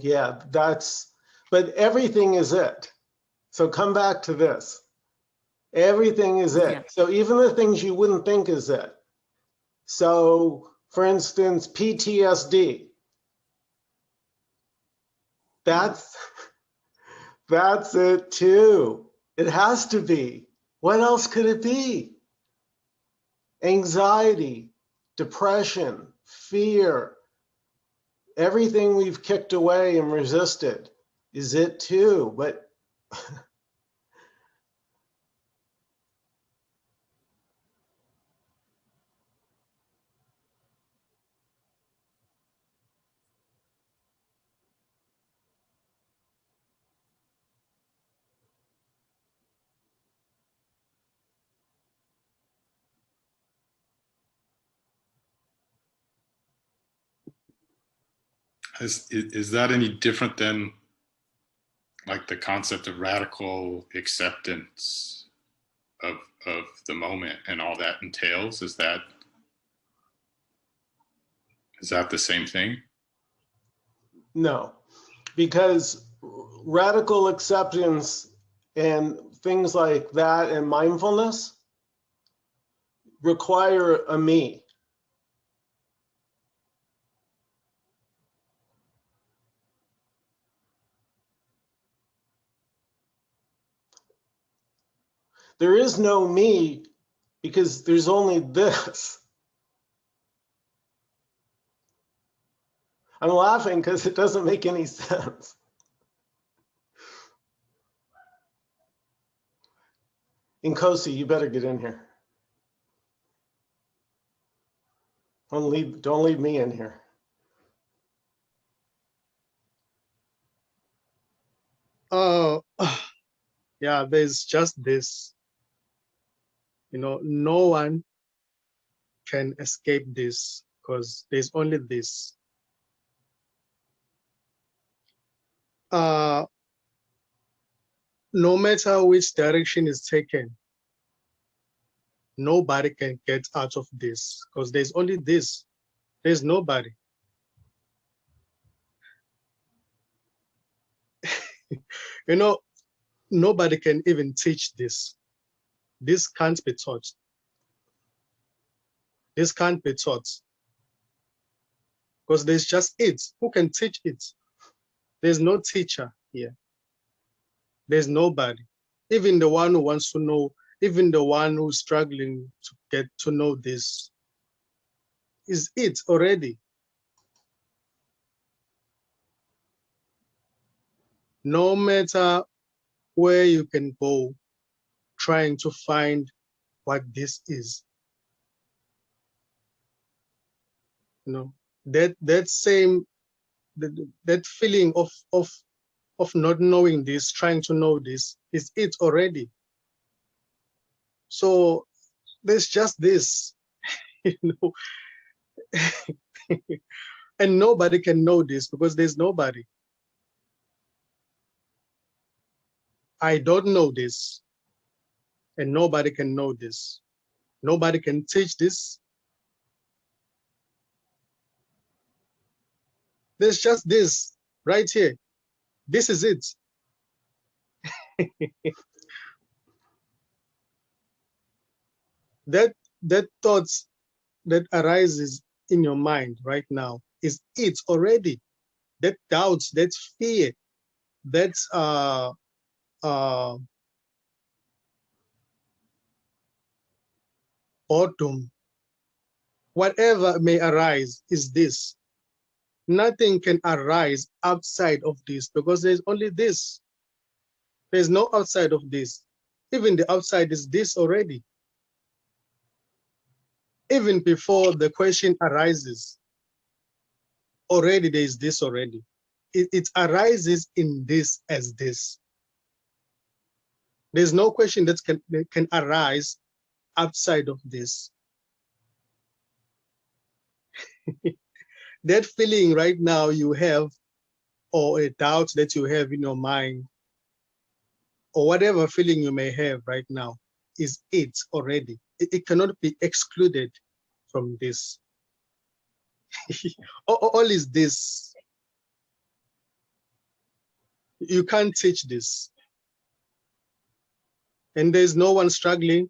Yeah, but everything is it. So come back to this. Everything is it. Yeah. So even the things you wouldn't think is it. So for instance, PTSD. That's it too. It has to be. What else could it be? Anxiety, depression, fear, everything we've kicked away and resisted is it too. But is that any different than like the concept of radical acceptance of the moment and all that entails? Is that the same thing? no, because radical acceptance and things like that and mindfulness require a me. There is no me because there's only this. I'm laughing because it doesn't make any sense. Nkosi, you better get in here. Don't leave me in here. Oh, yeah, there's just this. No one can escape this because there's only this. No matter which direction is taken, nobody can get out of this because there's only this. There's nobody. Nobody can even teach this. This can't be taught. This can't be taught because there's just it. Who can teach it? There's no teacher here. There's nobody. Even the one who wants to know, even the one who's struggling to get to know this, is it already. No matter where you can go, trying to find what this is. That same that feeling of not knowing this, trying to know this, is it already. So there's just this, and nobody can know this because there's nobody. I don't know this, and nobody can know this. Nobody can teach this. There's just this right here. This is it. That thoughts that arises in your mind right now is it already. That doubts, that fear, that's boredom, whatever may arise is this. Nothing can arise outside of this because there's only this. There's no outside of this. Even the outside is this already. Even before the question arises, already there is this already. It arises in this as this. There's no question that can arise outside of this. That feeling right now you have, or a doubt that you have in your mind, or whatever feeling you may have right now, is it already. It cannot be excluded from this. All is this. You can't teach this. And there's no one struggling.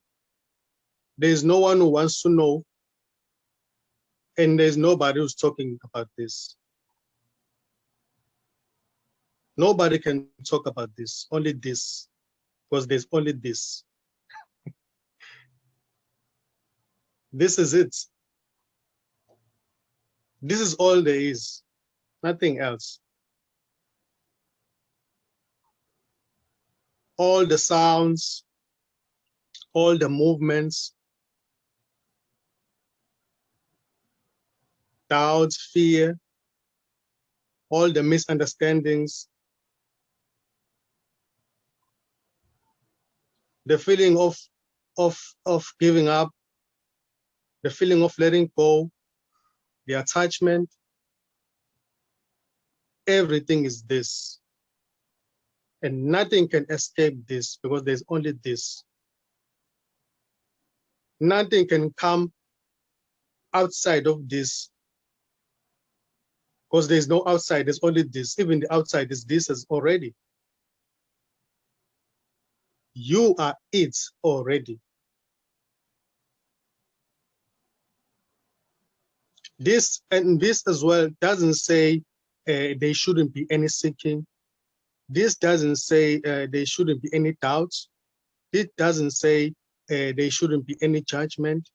There's no one who wants to know. And there's nobody who's talking about this. Nobody can talk about this, only this, because there's only this. This is it. This is all there is, nothing else. All the sounds, all the movements, doubts, fear, all the misunderstandings, the feeling of giving up, the feeling of letting go, the attachment, everything is this. And nothing can escape this because there's only this. Nothing can come outside of this because there's no outside, there's only this. Even the outside is this as already. You are it already. This and this as well doesn't say there shouldn't be any seeking. This doesn't say there shouldn't be any doubts. This doesn't say there shouldn't be any judgment.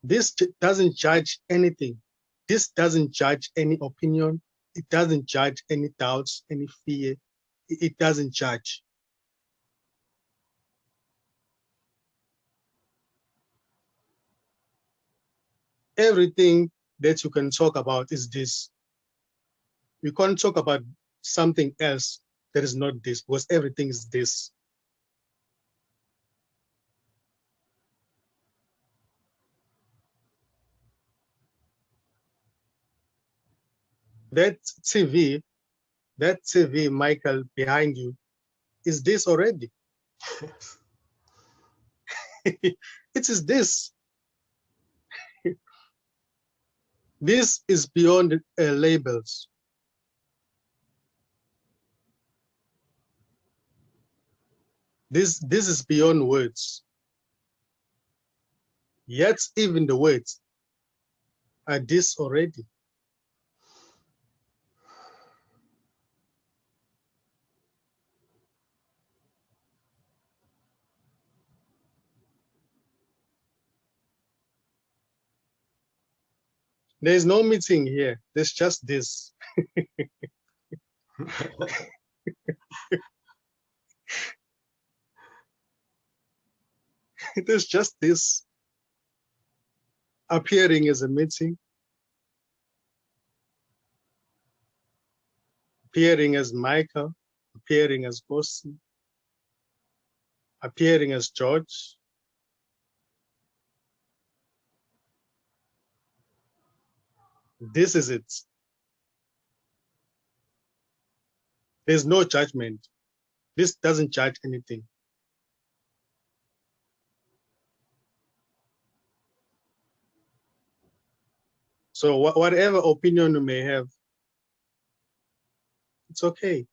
This doesn't judge anything. This doesn't judge any opinion. It doesn't judge any doubts, any fear. It doesn't judge. Everything that you can talk about is this. You can't talk about something else that is not this, because everything is this. That TV, Michael, behind you, is this already. It is this. This is beyond labels. This is beyond words. Yet even the words are this already. There's no meeting here. There's just this. There's just this appearing as a meeting, appearing as Michael, appearing as Nkosi, appearing as George. This is it. There's no judgment. This doesn't judge anything. So whatever opinion you may have, it's okay.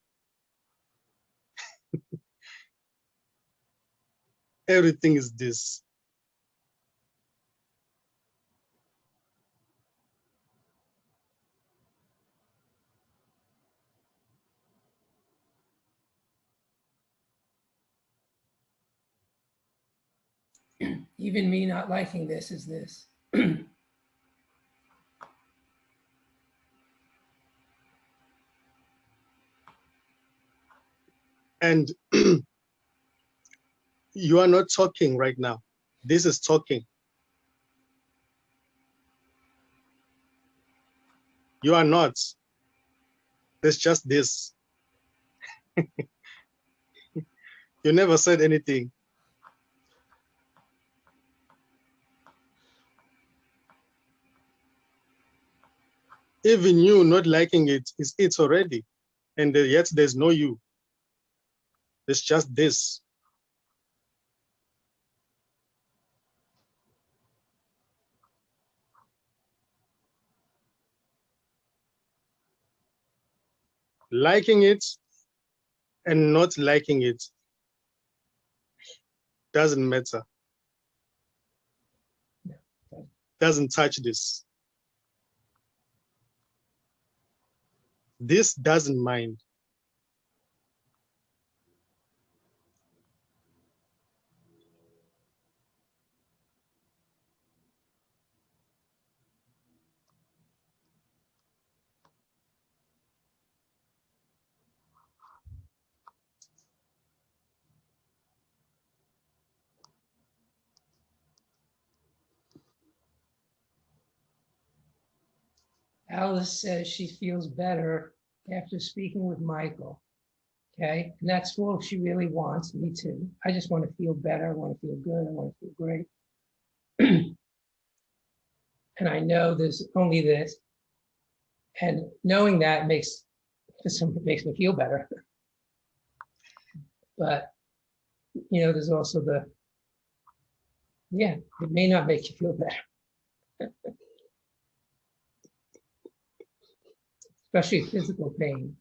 Everything is this. Even me not liking this is this. And you are not talking right now. This is talking. You are not. There's just this. You never said anything. Even you not liking it is it already. And yet there's no you. It's just this. Liking it and not liking it doesn't matter. Doesn't touch this. This doesn't mind. Alice says she feels better after speaking with Michael. Okay, and that's all she really wants. Me too. I just want to feel better. I want to feel good. I want to feel great. And I know there's only this. And knowing that makes me feel better. But you know, there's also it may not make you feel better. Especially physical pain.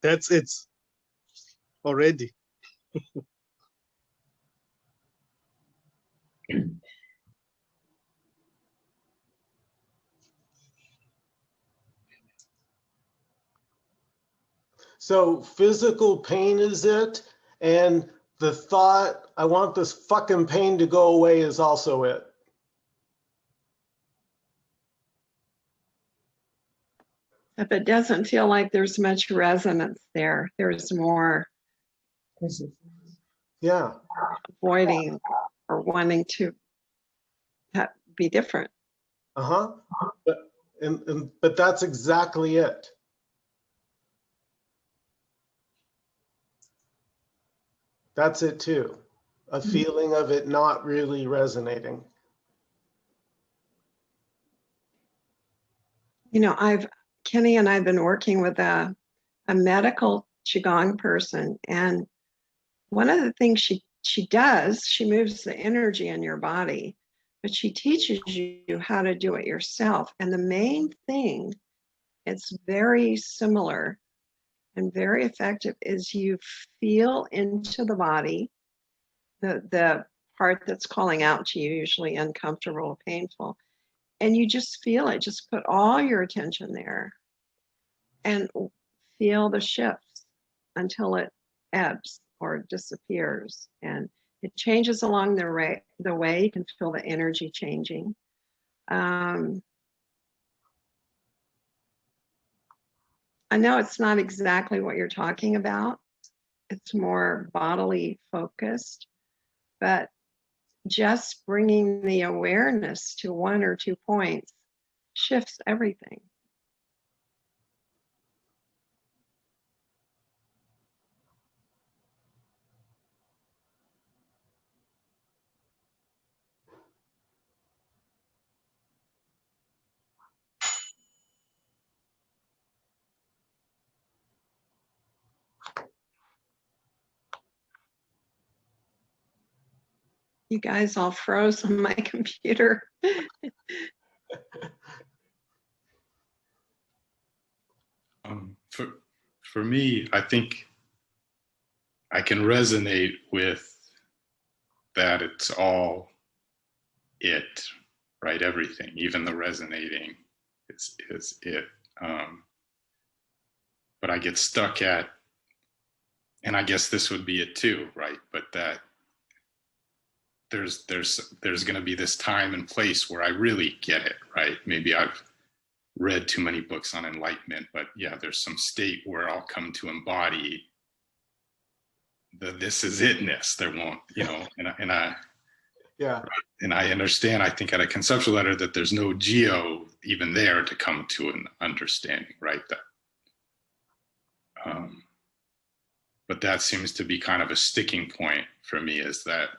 That's it already. So physical pain is it, and the thought, I want this fucking pain to go away, is also it. If it doesn't feel like there's much resonance there, there's more Yeah. avoiding or wanting to be different. Uh-huh. But that's exactly it. That's it too. A feeling of it not really resonating. You know, Kenny and I've been working with a medical Qigong person, and one of the things she does, she moves the energy in your body, but she teaches you how to do it yourself. And the main thing, it's very similar and very effective, is you feel into the body, the part that's calling out to you, usually uncomfortable, painful, and you just feel it. Just put all your attention there and feel the shifts until it ebbs or disappears. And it changes along the way. You can feel the energy changing. I know it's not exactly what you're talking about. It's more bodily focused, but just bringing the awareness to 1 or 2 points shifts everything. You guys all froze on my computer. For me, I think I can resonate with that. It's all it, right? Everything, even the resonating is it. But I get stuck at, and I guess this would be it too, right? But that there's going to be this time and place where I really get it, right? Maybe I've read too many books on enlightenment, but yeah, there's some state where I'll come to embody the this is itness. There won't, you know, and I Yeah. and I understand, I think at a conceptual level, that there's no geo even there to come to an understanding, right? That but that seems to be kind of a sticking point for me, is that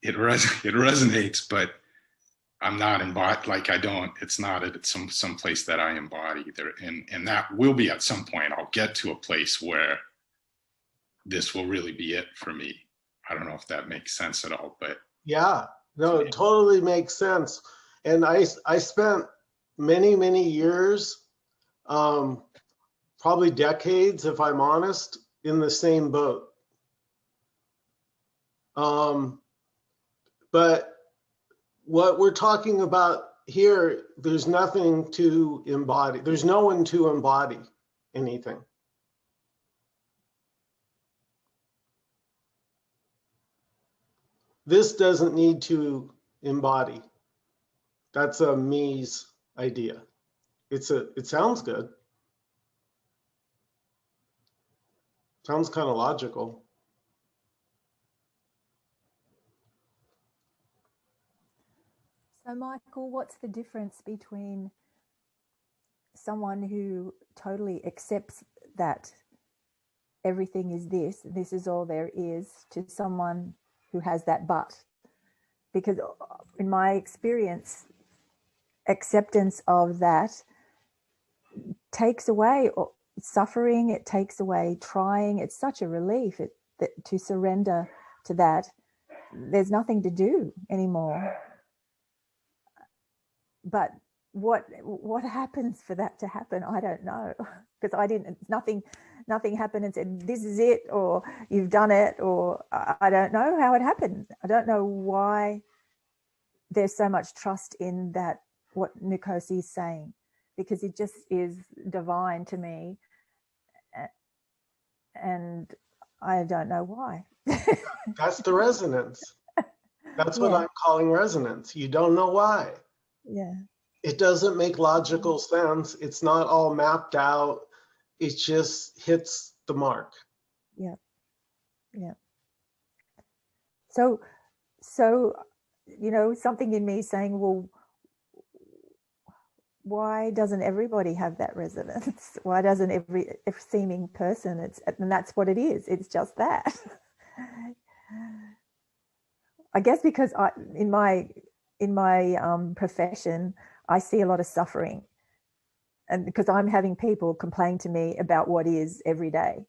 it resonates, but I'm not embodied. Like it's not at some place that I embody there. And that will be at some point, I'll get to a place where this will really be it for me. I don't know if that makes sense at all, but. Yeah, no, it totally makes sense. And I spent many, many years, probably decades, if I'm honest, in the same boat. But what we're talking about here, there's nothing to embody. There's no one to embody anything. This doesn't need to embody. That's a me's idea. It sounds good. Sounds kind of logical. So Michael, what's the difference between someone who totally accepts that everything is this is all there is, to someone who has that but? Because in my experience, acceptance of that takes away suffering, it takes away trying. It's such a relief to surrender to that. There's nothing to do anymore. But what happens for that to happen? I don't know, because nothing happened and said, this is it, or you've done it, or I don't know how it happened. I don't know why there's so much trust in that, what Nkosi is saying, because it just is divine to me. And I don't know why. That's the resonance. That's what I'm calling resonance. You don't know why. Yeah. It doesn't make logical sense. It's not all mapped out. It just hits the mark. Yeah. Yeah. So, you know, something in me saying, well, why doesn't everybody have that resonance? Why doesn't every seeming person? And that's what it is. It's just that. I guess because in my profession, I see a lot of suffering, and because I'm having people complain to me about what is every day.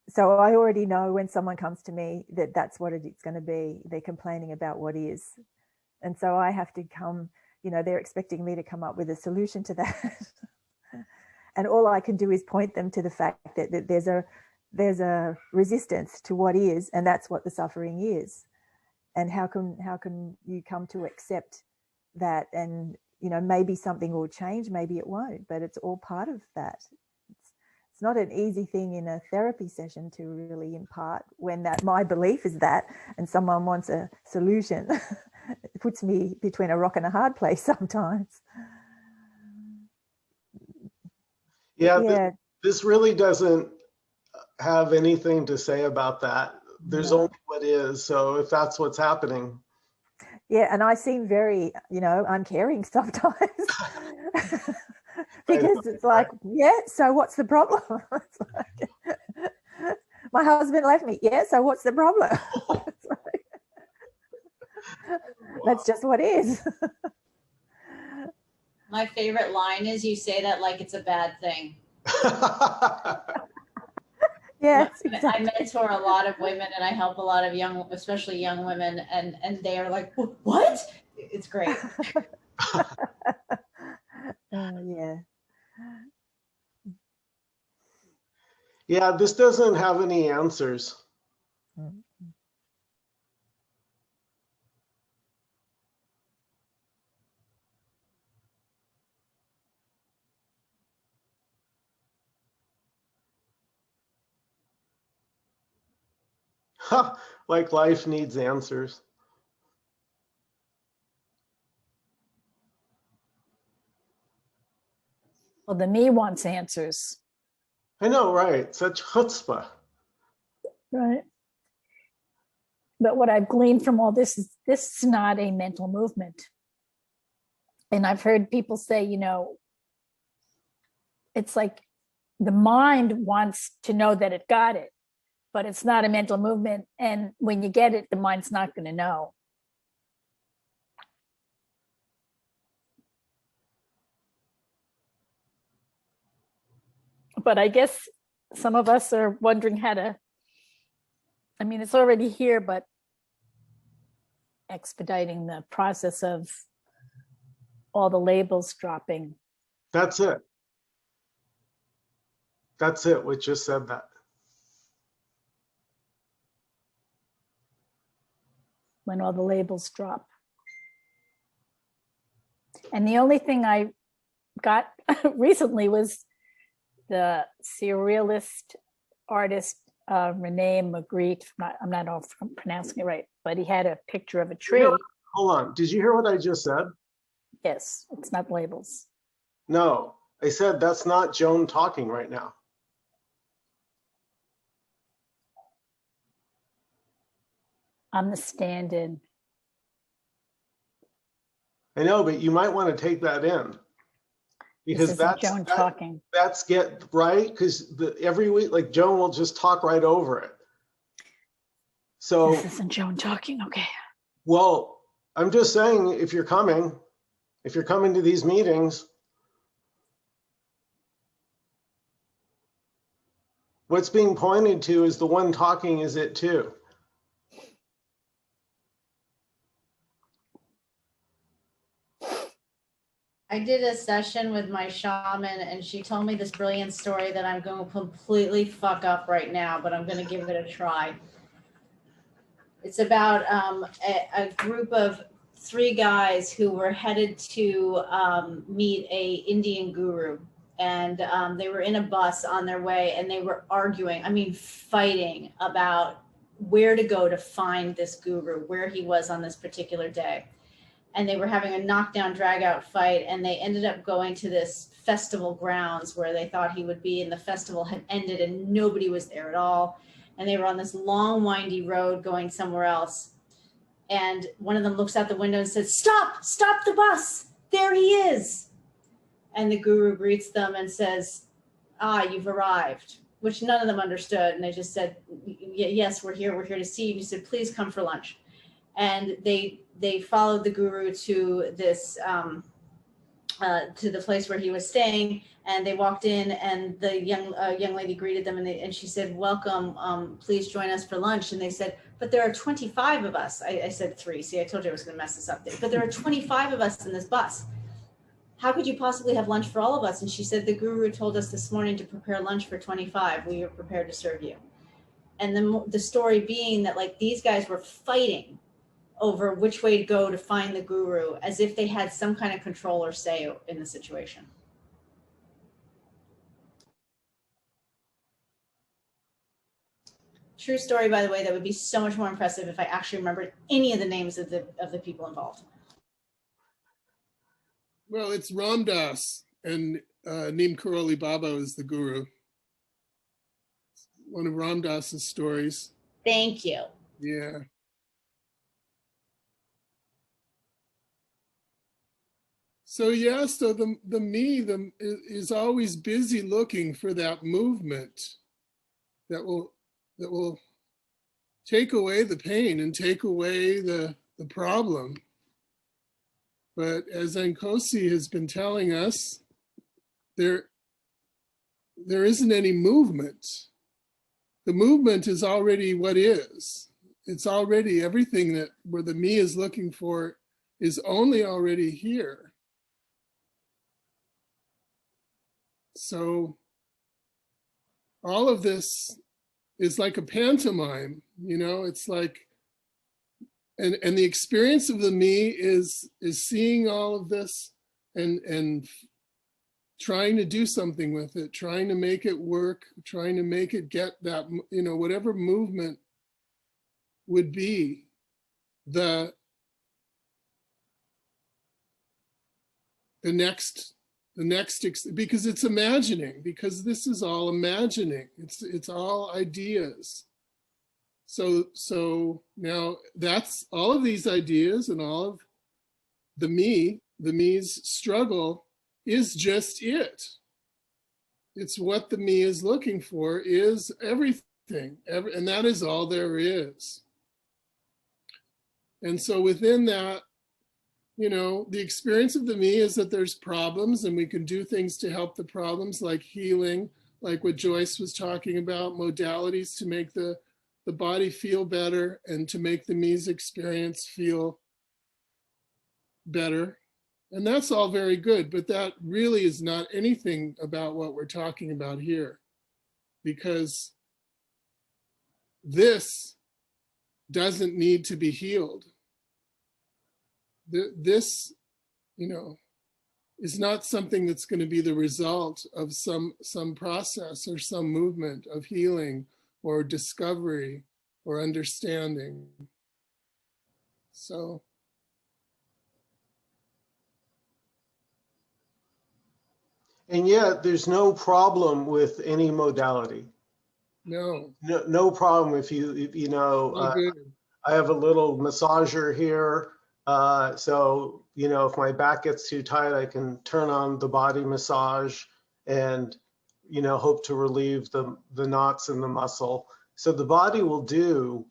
So I already know when someone comes to me that that's what it's going to be. They're complaining about what is. And so I have to come, you know, they're expecting me to come up with a solution to that. And all I can do is point them to the fact that there's a resistance to what is, and that's what the suffering is. And how can you come to accept that? And, you know, maybe something will change, maybe it won't, but it's all part of that. It's not an easy thing in a therapy session to really impart when that my belief is that, and someone wants a solution. It puts me between a rock and a hard place sometimes. Yeah. This really doesn't have anything to say about that. There's only what is. So if that's what's happening. Yeah, and I seem very, you know, uncaring sometimes. Because it's like, yeah, so what's the problem? It's like, my husband left me. Yeah, so what's the problem? Like, that's just what is. My favorite line is, you say that like it's a bad thing. Yes, exactly. I mentor a lot of women, and I help a lot of especially young women, and they are like, what? It's great. Yeah. Yeah, this doesn't have any answers. Like life needs answers. Well, the me wants answers. I know, right? Such chutzpah. Right. But what I've gleaned from all this is not a mental movement. And I've heard people say, you know, it's like the mind wants to know that it got it, but it's not a mental movement. And when you get it, the mind's not going to know. But I guess some of us are wondering how to, I mean, it's already here, but expediting the process of all the labels dropping. That's it. That's it. We just said that. When all the labels drop. And the only thing I got recently was the surrealist artist Rene Magritte. I'm not all pronouncing it right, but he had a picture of a tree. Hold on. Did you hear what I just said? Yes, it's not labels. No, I said that's not Joan talking right now. I'm the stand-in. I know, but you might want to take that in. Because Joan talking. That's get right, because every week, like Joan will just talk right over it. So this isn't Joan talking, okay. Well, I'm just saying, if you're coming to these meetings, what's being pointed to is the one talking is it too. I did a session with my shaman and she told me this brilliant story that I'm going to completely fuck up right now, but I'm going to give it a try. It's about a group of 3 guys who were headed to meet a Indian guru. And they were in a bus on their way and they were arguing, I mean, fighting about where to go to find this guru, where he was on this particular day. And they were having a knockdown, drag out fight. And they ended up going to this festival grounds where they thought he would be. And the festival had ended and nobody was there at all. And they were on this long, windy road going somewhere else. And one of them looks out the window and says, stop the bus. There he is. And the guru greets them and says, you've arrived, which none of them understood. And they just said, yes, we're here to see you. He said, please come for lunch. And they followed the guru to this, to the place where he was staying. And they walked in and the young lady greeted them and she said, welcome, please join us for lunch. And they said, but there are 25 of us. I said 3. See, I told you I was gonna mess this up there. But there are 25 of us in this bus. How could you possibly have lunch for all of us? And she said, the guru told us this morning to prepare lunch for 25. We are prepared to serve you. And the story being that like these guys were fighting over which way to go to find the guru as if they had some kind of control or say in the situation. True story, by the way, that would be so much more impressive if I actually remembered any of the names of the people involved. Well, it's Ram Dass and Neem Karoli Baba is the guru. One of Ram Dass's stories. Thank you. Yeah. So yeah, so the me is always busy looking for that movement that will take away the pain and take away the problem. But as Nkosi has been telling us, there isn't any movement. The movement is already what is. It's already everything that where the me is looking for is only already here. So all of this is like a pantomime, you know, it's like, and the experience of the me is seeing all of this and trying to do something with it, trying to make it work, trying to make it get that, you know, whatever movement would be the next, because it's imagining, because this is all imagining, it's all ideas. So now that's all of these ideas and all of the me's struggle is just it. It's what the me is looking for is everything, and that is all there is. And so within that, you know, the experience of the me is that there's problems and we can do things to help the problems like healing, like what Joyce was talking about, modalities to make the body feel better and to make the me's experience feel better. And that's all very good, but that really is not anything about what we're talking about here, because this doesn't need to be healed. This, you know, is not something that's going to be the result of some process or some movement of healing or discovery or understanding. So And yet there's no problem with any modality. no, No problem if you know, all good. I have a little massager here. So, you know, if my back gets too tight, I can turn on the body massage and, you know, hope to relieve the knots in the muscle. So the body will do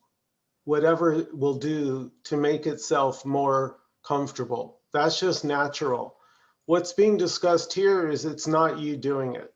whatever it will do to make itself more comfortable. That's just natural. What's being discussed here is it's not you doing it.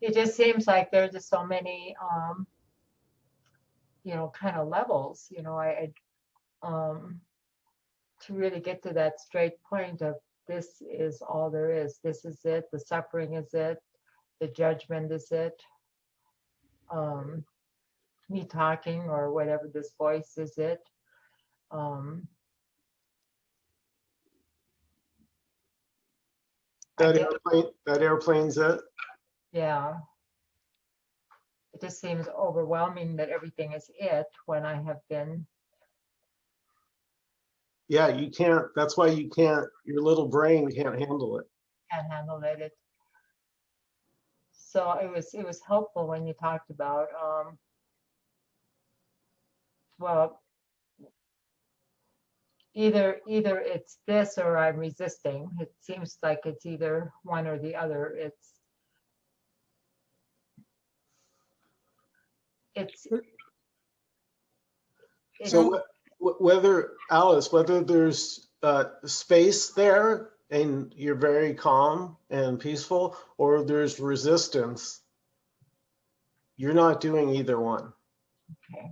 It just seems like there's just so many, you know, kind of levels, you know, to really get to that straight point of this is all there is. This is it. The suffering is it. The judgment is it. Me talking or whatever, this voice is it. That airplane's it. Yeah. It just seems overwhelming that everything is it when I have been. Yeah, you can't, that's why you can't, your little brain can't handle it. Can't handle it. So it was helpful when you talked about, well, either it's this or I'm resisting. It seems like it's either one or the other. So whether, Alice, whether there's space there and you're very calm and peaceful, or there's resistance, you're not doing either one. Okay.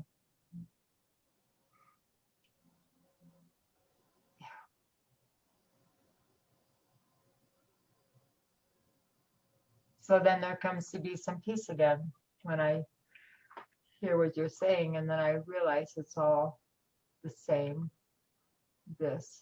So then there comes to be some peace again when I hear what you're saying, and then I realize it's all the same, this.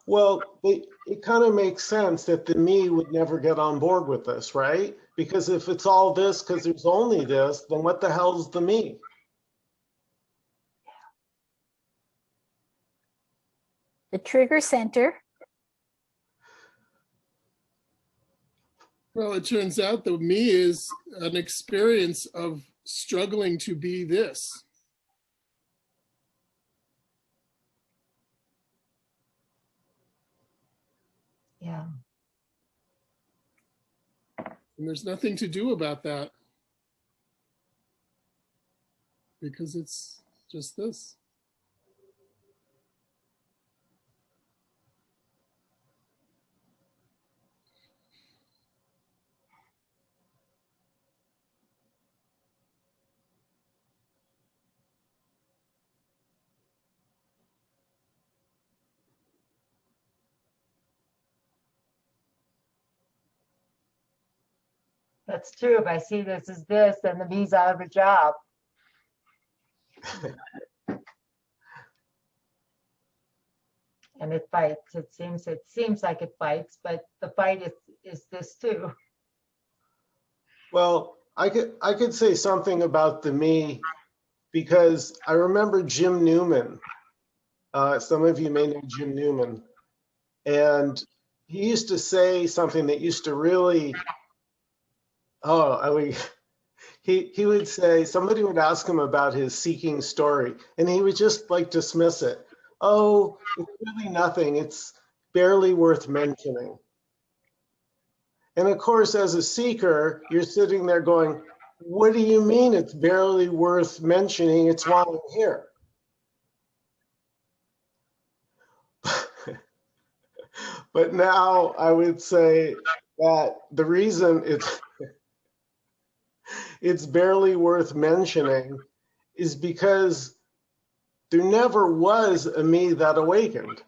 Well, it kind of makes sense that the me would never get on board with this, right? Because if it's all this, because there's only this, then what the hell's the me? The trigger center. Well, it turns out that me is an experience of struggling to be this. Yeah. And there's nothing to do about that because it's just this. That's true. If I see this as this, then the me's out of a job. And it fights. It seems like it fights, but the fight is this too. Well, I could say something about the me, because I remember Jim Newman. Some of you may know Jim Newman. And he used to say something that used to really, he would say, somebody would ask him about his seeking story, and he would just like dismiss it. Oh, it's really nothing. It's barely worth mentioning. And of course, as a seeker, you're sitting there going, what do you mean it's barely worth mentioning? It's why I'm here. But now I would say that the reason it's barely worth mentioning is because there never was a me that awakened.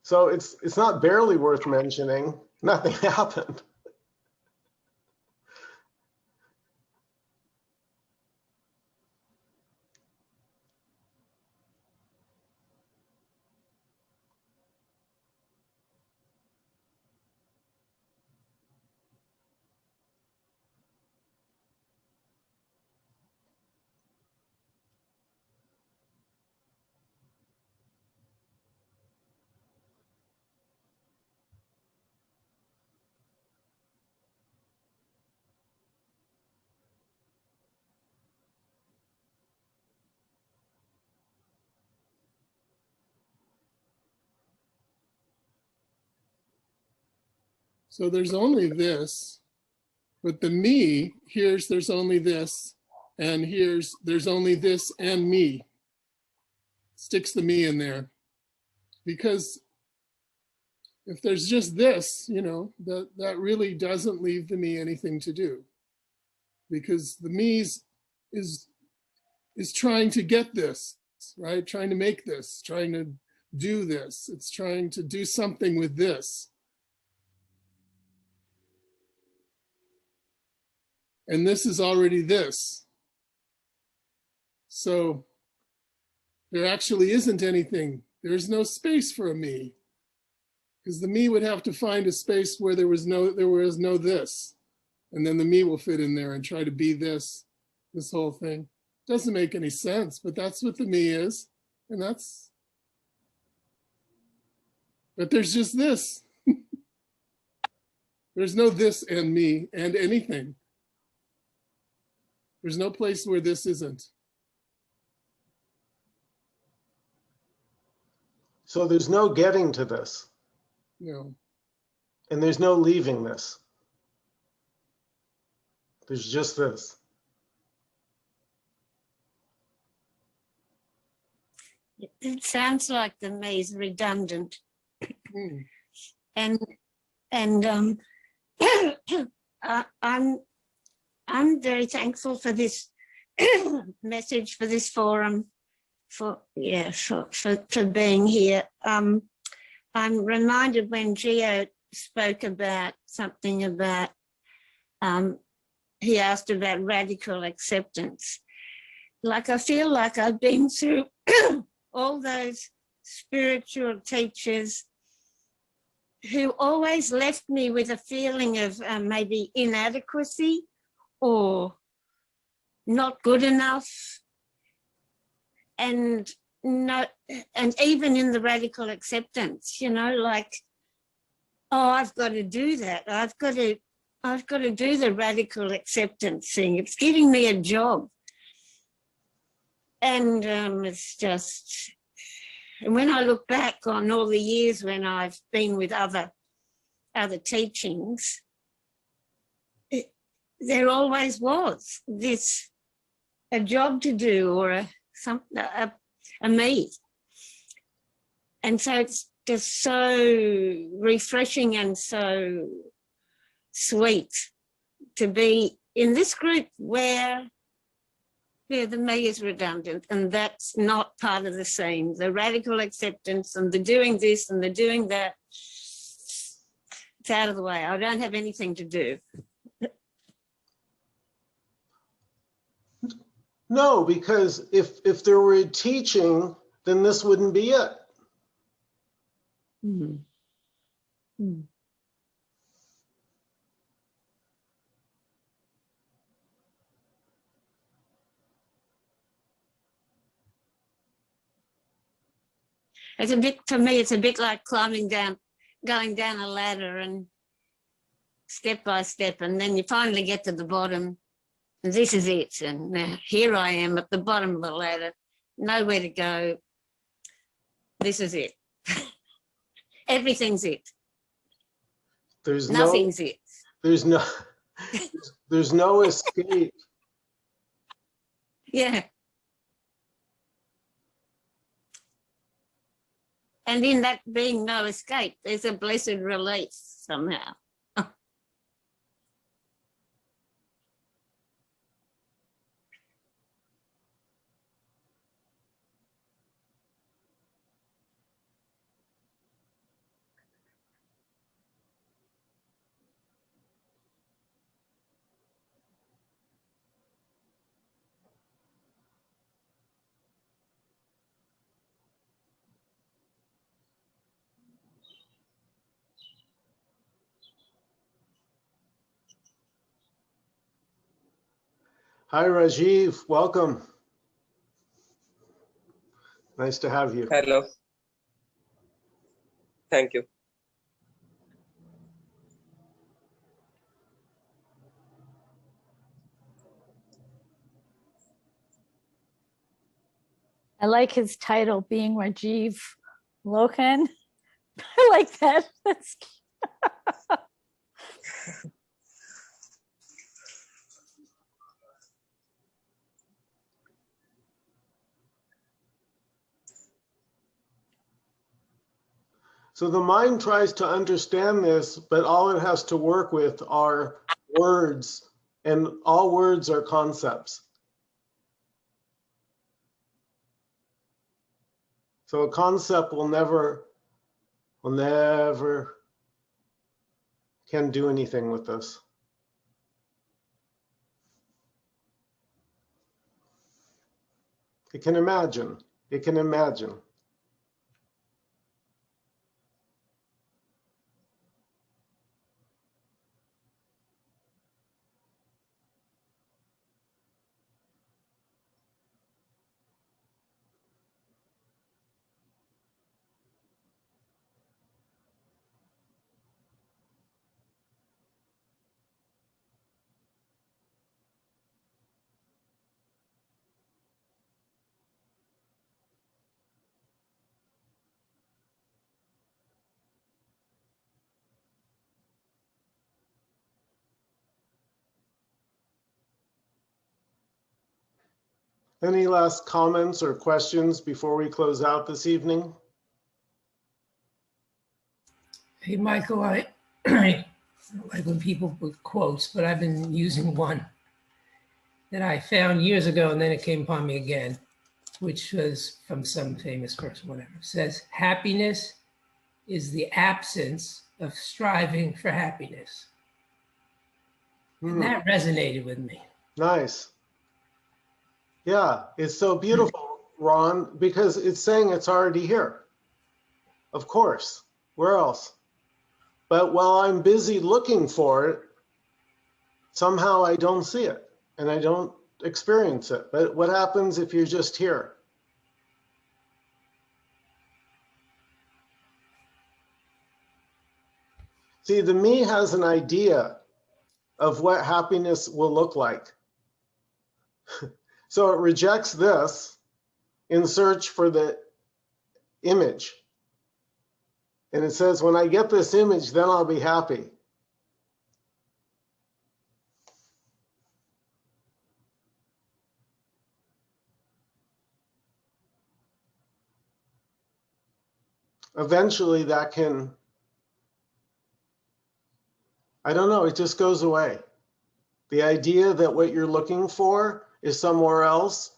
So it's not barely worth mentioning. Nothing happened. So there's only this, but the me, here's there's only this, and here's there's only this and me. Sticks the me in there. Because if there's just this, you know, that really doesn't leave the me anything to do. Because the me's is trying to get this, right? Trying to make this, trying to do this. It's trying to do something with this. And this is already this. So there actually isn't anything. There's no space for a me, because the me would have to find a space where there was no this. And then the me will fit in there and try to be this whole thing. Doesn't make any sense, but that's what the me is. And but there's just this. There's no this and me and anything. There's no place where this isn't. So there's no getting to this. No. And there's no leaving this. There's just this. It sounds like the me is redundant. Mm. And I'm very thankful for this message, for this forum, for being here. I'm reminded when Gio spoke about something about, he asked about radical acceptance. Like, I feel like I've been through all those spiritual teachers who always left me with a feeling of maybe inadequacy or not good enough. And even in the radical acceptance, you know, like, oh, I've got to do that. I've got to do the radical acceptance thing. It's giving me a job. And it's just, and when I look back on all the years when I've been with other teachings, there always was this, a job to do or a me. And so it's just so refreshing and so sweet to be in this group where Yeah, the me is redundant, and that's not part of the same. The radical acceptance and the doing this and the doing that, it's out of the way. I don't have anything to do. No, because if there were a teaching, then this wouldn't be it. Mm. Mm. It's a bit, for me, it's a bit like going down a ladder and step by step, and then you finally get to the bottom, and this is it. And now here I am at the bottom of the ladder, nowhere to go. This is it. Everything's it. Nothing's it. There's no escape. Yeah. And in that being no escape, there's a blessed release somehow. Hi, Rajiv. Welcome. Nice to have you. Hello. Thank you. I like his title, being Rajiv Lohan. I like that. That's So the mind tries to understand this, but all it has to work with are words, and all words are concepts. So a concept will never can do anything with this. It can imagine. It can imagine. Any last comments or questions before we close out this evening? Hey, Michael, I like when people put quotes, but I've been using one that I found years ago, and then it came upon me again, which was from some famous person, whatever. It says, happiness is the absence of striving for happiness. And that resonated with me. Nice. Yeah, it's so beautiful, Ron, because it's saying it's already here. Of course, where else? But while I'm busy looking for it, somehow I don't see it and I don't experience it. But what happens if you're just here? See, the me has an idea of what happiness will look like. So it rejects this in search for the image. And it says, when I get this image, then I'll be happy. Eventually that can, I don't know, it just goes away. The idea that what you're looking for is somewhere else.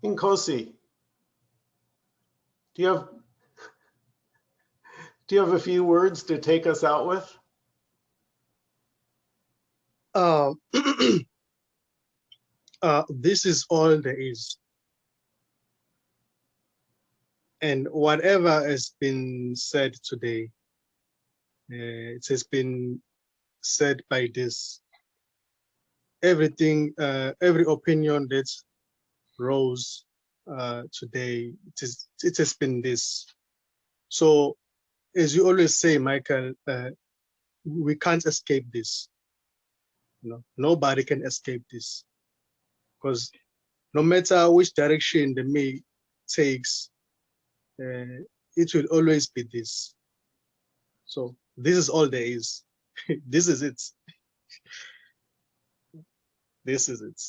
Nkosi, do you have a few words to take us out with? This is all there is. And whatever has been said today, it has been said by this. Everything, every opinion that rose today, it has been this. So, as you always say, Michael, we can't escape this. You know, nobody can escape this, because no matter which direction the me takes, it will always be this. So this is all there is. This is it. This is it.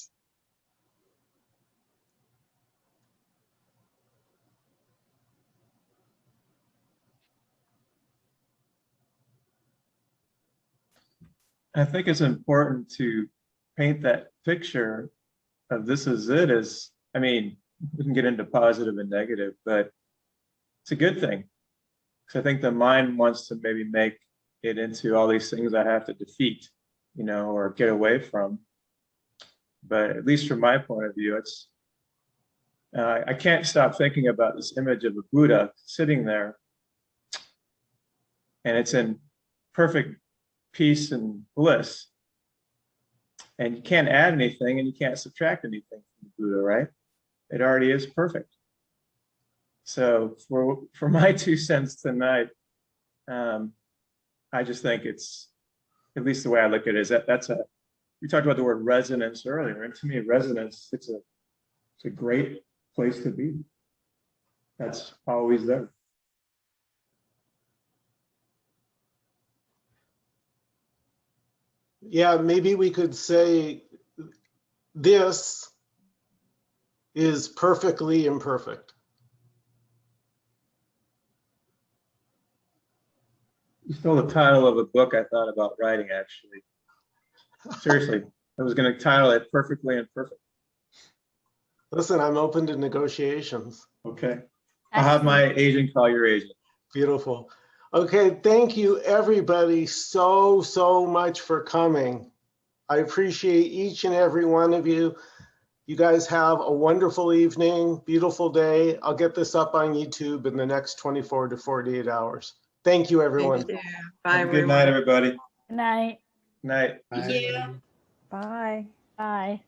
I think it's important to paint that picture of this is it as, I mean, we can get into positive and negative, but it's a good thing. Because I think the mind wants to maybe make it into all these things I have to defeat, you know, or get away from. But at least from my point of view, it's, I can't stop thinking about this image of a Buddha sitting there, and it's in perfect peace and bliss. And you can't add anything and you can't subtract anything from the Buddha, right? It already is perfect. So for my 2 cents tonight, I just think it's, at least the way I look at it, is that's a, we talked about the word resonance earlier, and to me, resonance, it's a great place to be. That's always there. Yeah, maybe we could say this is perfectly imperfect. You stole the title of a book I thought about writing, actually. Seriously, I was going to title it Perfectly Imperfect. Listen, I'm open to negotiations. Okay. I'll have my agent call your agent. Beautiful. Okay, thank you everybody so much for coming. I appreciate each and every one of you. You guys have a wonderful evening, beautiful day. I'll get this up on YouTube in the next 24 to 48 hours. Thank you, everyone. Thank you. Bye, Have a good night, everybody. Good night. Night. Bye. Bye. Bye.